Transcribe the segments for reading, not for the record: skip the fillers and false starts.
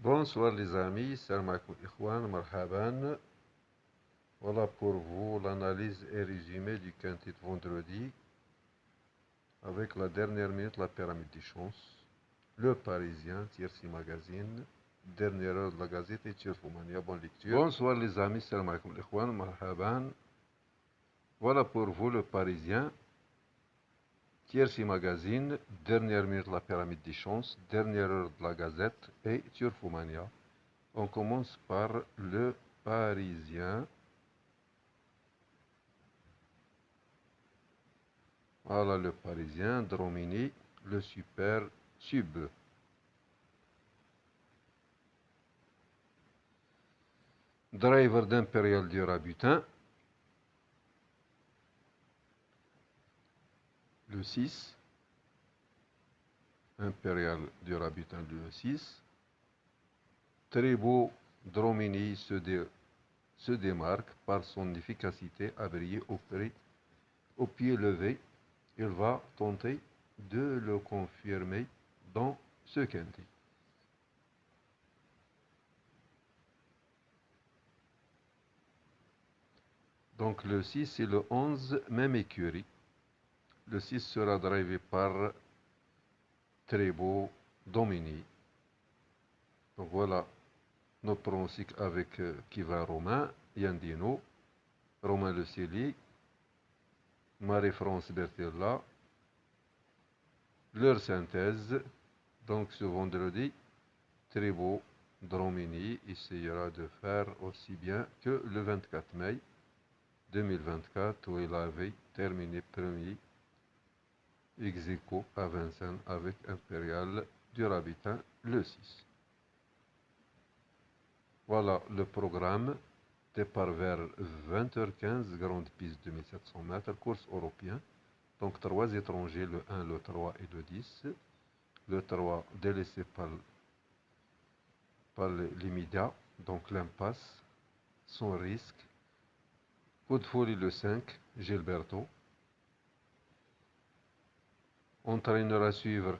Bonsoir les amis, salam alaikum ikhwan, marhaban. Voilà pour vous l'analyse et résumé du quintet de vendredi avec la dernière minute, la pyramide des chances, le Parisien, Tiersi Magazine, dernière heure de la Gazette et Tirfomania. Bonne lecture. Bonsoir les amis, salam alaikum ikhwan, marhaban. Voilà pour vous le Parisien, Tiersi Magazine, dernière minute, la pyramide des chances, dernière heure de la Gazette et Tirfomania. On commence par le Parisien. Voilà le Parisien, Dromini, le super sub. Driver d'Impérial du Rabutin. Le 6. Impérial du Rabutin, le 6. Très beau, Dromini se démarque par son efficacité à briller au pied levé. Il va tenter de le confirmer dans ce quintet. Donc le 6 et le 11, même écurie. Le 6 sera drivé par très beau Domini. Donc voilà nos pronostics avec Kiva Romain, Yandino, Romain Le Céli, Marie-France Bertella. Leur synthèse, donc ce vendredi, très beau Dromini essayera de faire aussi bien que le 24 mai 2024 où il avait terminé premier ex aequo à Vincennes avec Impérial du Rabutin le 6. Voilà le programme. Départ vers 20h15, grande piste 2700 mètres, course européen. Donc 3 étrangers, le 1, le 3 et le 10. Le 3 délaissé par l'immédiat, donc l'impasse, sans risque. Coup de folie le 5, Gilberto. Entraîneur à suivre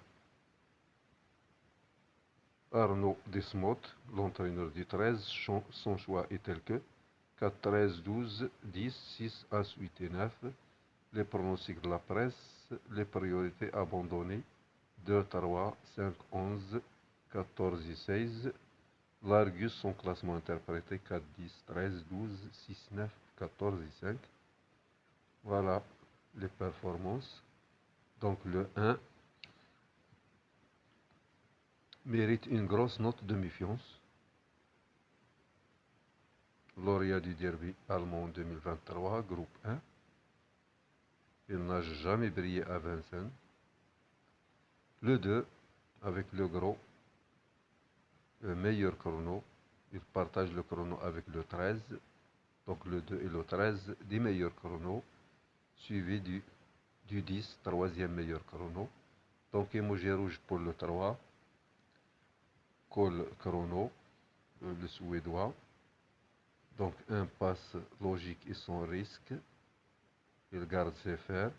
Arnaud Desmot, l'entraîneur du 13, son choix est tel que 4, 13, 12, 10, 6, As, 8 et 9. Les pronostics de la presse, les priorités abandonnées, 2, 3, 5, 11, 14 et 16. L'Argus, son classement interprété, 4, 10, 13, 12, 6, 9, 14 et 5. Voilà les performances. Donc le 1 mérite une grosse note de méfiance. Lauréat du derby allemand 2023, groupe 1. Il n'a jamais brillé à Vincennes. Le 2, avec le gros, meilleur chrono. Il partage le chrono avec le 13. Donc le 2 et le 13, des meilleurs chronos. Suivi du 10, troisième meilleur chrono. Donc émoji rouge pour le 3. Cole chrono, le suédois. Donc un passe logique et sans risque. Il garde ses fers.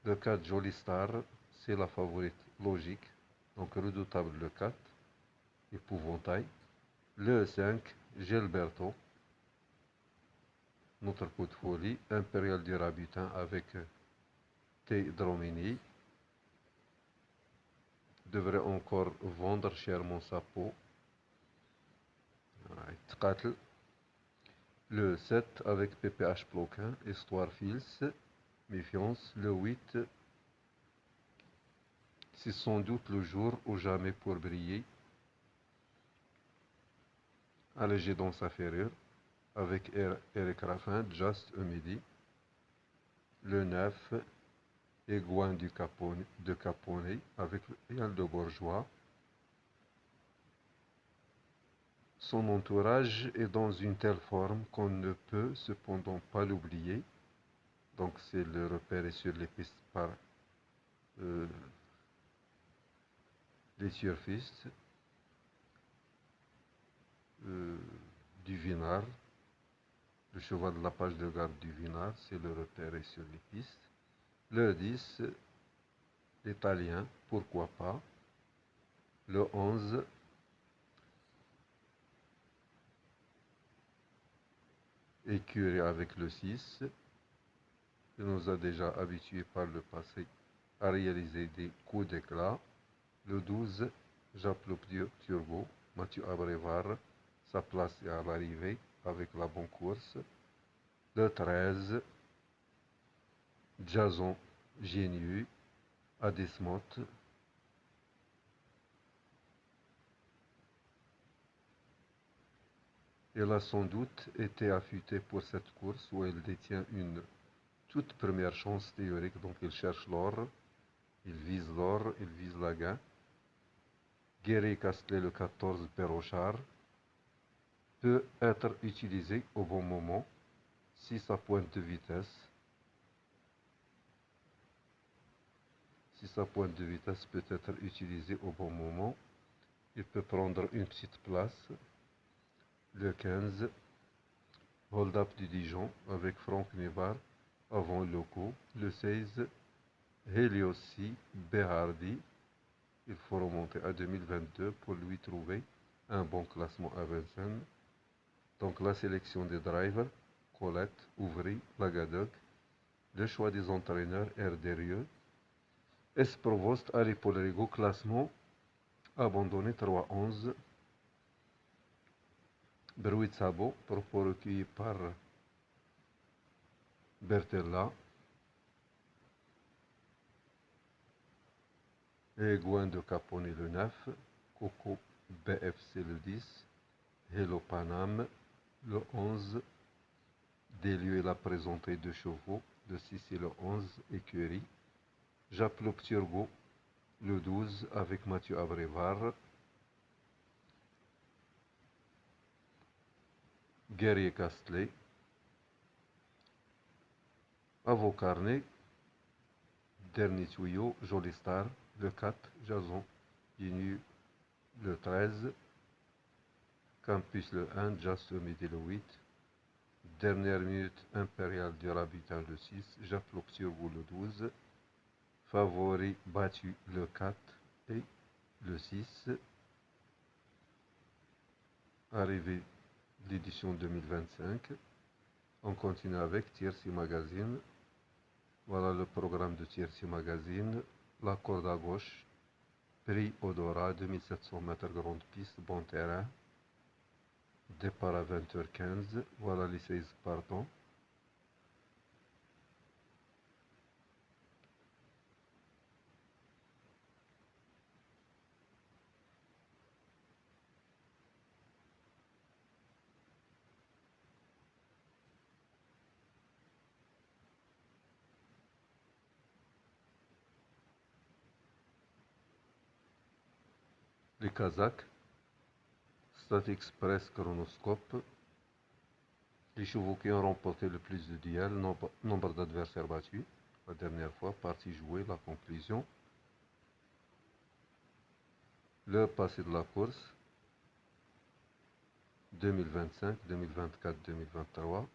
Le 4, Joli Star, c'est la favorite logique. Donc redoutable le 4. Épouvantail. Le 5, Gilberto. Notre coup de folie. Impérial du Rabutin avec T. Dromini. Devrait encore vendre chèrement sa peau. Le 7 avec PPH Ploquin, Histoire Fils, Méfiance. Le 8, c'est sans doute le jour ou jamais pour briller. Allégé dans sa ferrure, avec Eric Raffin, Just a Midi. Le 9, Égouin de Capone, avec Yann de Bourgeois. Son entourage est dans une telle forme qu'on ne peut cependant pas l'oublier. Donc c'est le repéré sur les pistes par les surfistes du Vinard. Le cheval de la page de garde du Vinard, c'est le repéré sur les pistes. Le 10, l'italien, pourquoi pas. Le 11, Écurie avec le 6, qui nous a déjà habitués par le passé à réaliser des coups d'éclat. Le 12, Japlo Turbo, Mathieu Abrevard, sa place est à l'arrivée avec la bonne course. Le 13, Jason Génieux, à Desmont. Elle a sans doute été affûtée pour cette course où elle détient une toute première chance théorique, donc il cherche l'or, il vise l'or, il vise la gain. Guéry Castley, le 14, Perrochard, peut être utilisé au bon moment si sa pointe de vitesse, peut être utilisée au bon moment, il peut prendre une petite place. Le 15, Hold Up du Dijon avec Franck Nevar avant Loco. Le 16, Heliossi Berardi. Il faut remonter à 2022 pour lui trouver un bon classement à Vincennes. Donc la sélection des drivers, Colette, Ouvry, Lagadog, le choix des entraîneurs, Erderieux, Esprovost, Harry Polrigo, classement, abandonné 3-11, Bruit Sabo, propos recueillis par Bertella, et Gouin de Capone le 9, Coco BFC le 10, Hello Panam le 11, Delieu a présenté 2 chevaux, le 6 et le 11, écurie, Japlop Turgo le 12 avec Mathieu Abrevard, Guerrier Castley, Avocarnet, Dernier Tuyau, Jolie Star, le 4, Jason, Inu le 13, Campus le 1, Just le midi le 8, Dernière minute Impérial du Rabitin le 6, Japlop Turgo le 12, Favori battu le 4 et le 6, arrivée l'édition 2025. On continue avec Tiercy Magazine. Voilà le programme de Tiercy Magazine. La corde à gauche, Prix Odora, 2700 mètres grande piste, bon terrain. Départ à 20h15. Voilà les 16 partants. Les Kazakhs, Stat Express Chronoscope. Les chevaux qui ont remporté le plus de duels, nombre d'adversaires battus. La dernière fois, partie jouée, la conclusion. Le passé de la course, 2025, 2024, 2023.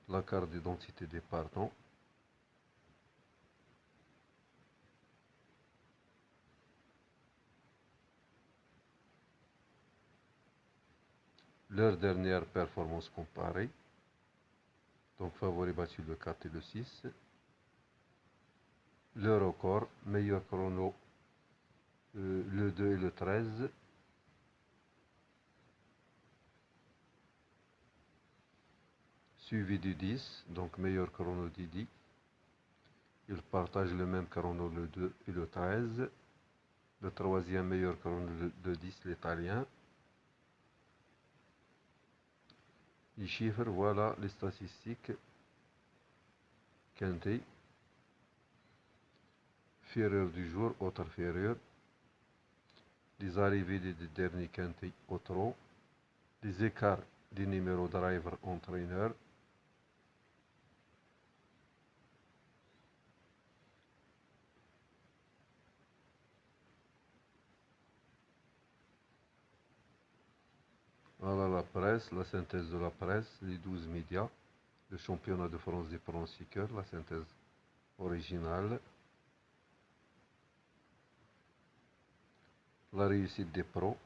La carte d'identité des partants. Leur dernière performance comparée. Donc favori battu le 4 et le 6. Le record, meilleur chrono le 2 et le 13. Suivi du 10, donc meilleur chrono Didi. Ils partagent le même chrono le 2 et le 13. Le troisième meilleur chrono le 10, l'italien. Les chiffres, voilà les statistiques. Quintet. Ferreur du jour, autre ferreur. Les arrivées des derniers quintés au trot. Les écarts des numéros driver entraîneur. Voilà la presse, la synthèse de la presse, les 12 médias, le championnat de France des pronostiqueurs, la synthèse originale, la réussite des pros,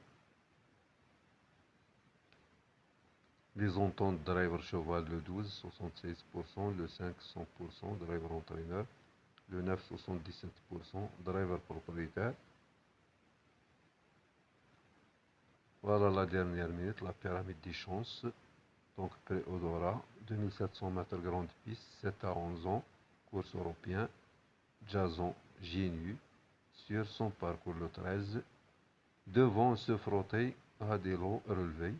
Les ententes driver cheval le 12, 76%, le 5, 100%, driver entraîneur, le 9, 77%, driver propriétaire. Voilà la dernière minute, la pyramide des chances. Donc Pré-Odora, 2700 mètres grande piste, 7 à 11 ans, course européen, Jason Genu, sur son parcours le 13, devant se frotter à des lots relevés.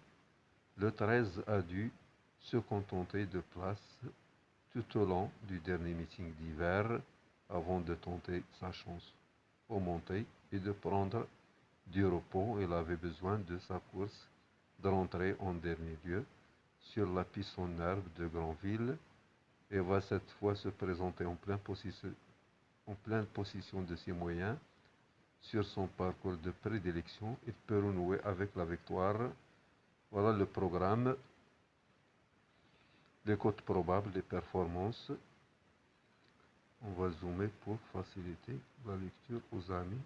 Le 13 a dû se contenter de places tout au long du dernier meeting d'hiver avant de tenter sa chance aux montées et de prendre du repos. Il avait besoin de sa course de rentrer en dernier lieu sur la piste en herbe de Granville et va cette fois se présenter en pleine position de ses moyens sur son parcours de prédilection. Il peut renouer avec la victoire. Voilà le programme, les cotes probables des performances. On va zoomer pour faciliter la lecture aux amis.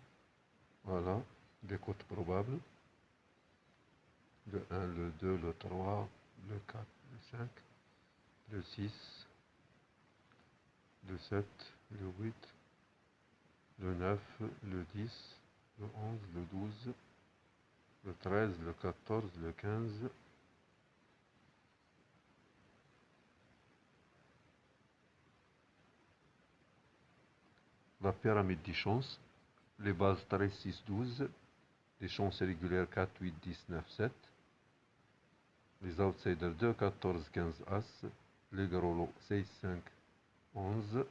Voilà, les cotes probables. Le 1, le 2, le 3, le 4, le 5, le 6, le 7, le 8, le 9, le 10, le 11, le 12, le 13, le 14, le 15. La pyramide des chances, les bases 13, 6, 12, les chances régulières 4, 8, 10, 9, 7, les outsiders 2, 14, 15, As, les gros lots 6, 5, 11,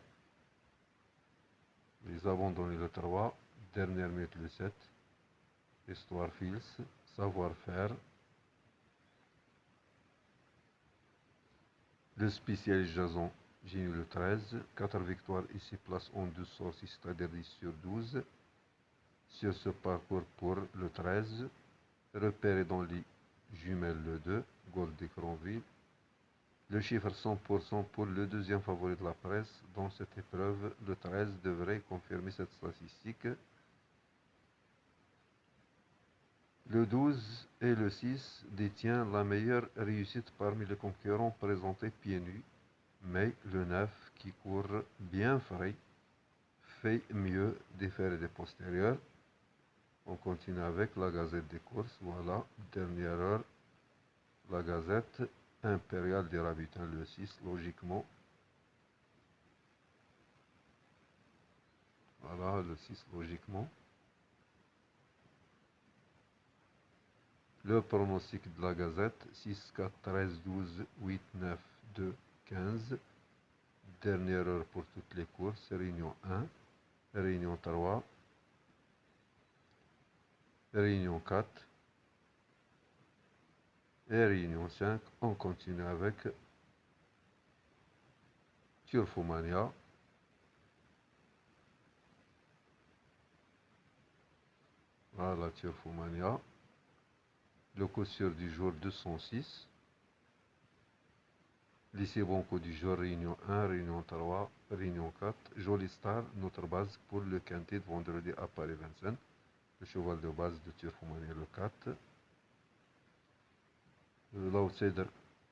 les abandonnés le 3, dernière minute le 7, histoire Fils, savoir-faire, le spécialiste Jason Genu le 13, 4 victoires ici place en 12 sorties, c'est-à-dire 10 sur 12. Sur ce parcours pour le 13, repéré dans les jumelles le 2, Gold de Granville. Le chiffre 100% pour le deuxième favori de la presse. Dans cette épreuve, le 13 devrait confirmer cette statistique. Le 12 et le 6 détient la meilleure réussite parmi les concurrents présentés pieds nus, mais le 9, qui court bien frais, fait mieux des fers et des postérieurs. On continue avec la Gazette des courses. Voilà, dernière heure, la Gazette impériale des Rabutins, le 6, logiquement. Voilà, le 6, logiquement. Le pronostic de la Gazette, 6, 4, 13, 12, 8, 9, 2, 15. Dernière heure pour toutes les courses, Réunion 1, Réunion 3, Réunion 4 et Réunion 5. On continue avec Turfomania. Voilà, Turfomania. Le coup sûr du jour 206. Lycée Banco du jour Réunion 1, Réunion 3, Réunion 4. Jolie Star, notre base pour le quintet de vendredi à Paris 25. Le cheval de base de Turfomania le 4. L'outsider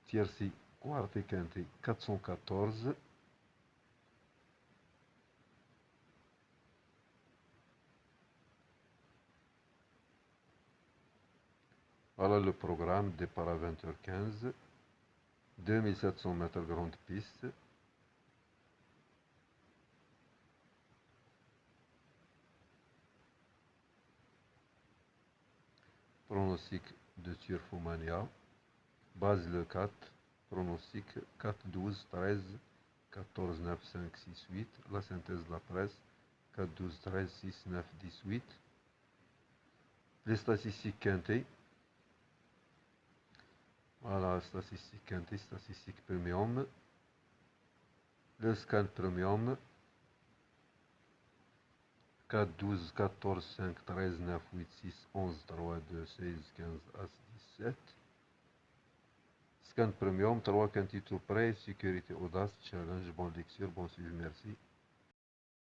Tiercy Quarté Quintet 414. Voilà le programme, départ à 20h15, 2700 mètres grande piste. Pronostic de Turfomania, base le 4, pronostic 4, 12, 13, 14, 9, 5, 6, 8, la synthèse de la presse, 4, 12, 13, 6, 9, 10, 8. Les statistiques quintées. Voilà, statistique quintée, statistique premium. Le scan premium, 4, 12, 14, 5, 13, 9, 8, 6, 11, 3, 2, 16, 15, As, 17. Scan premium, 3 quintés tout prêt, sécurité, audace, challenge, bonne lecture, bon suivi, merci.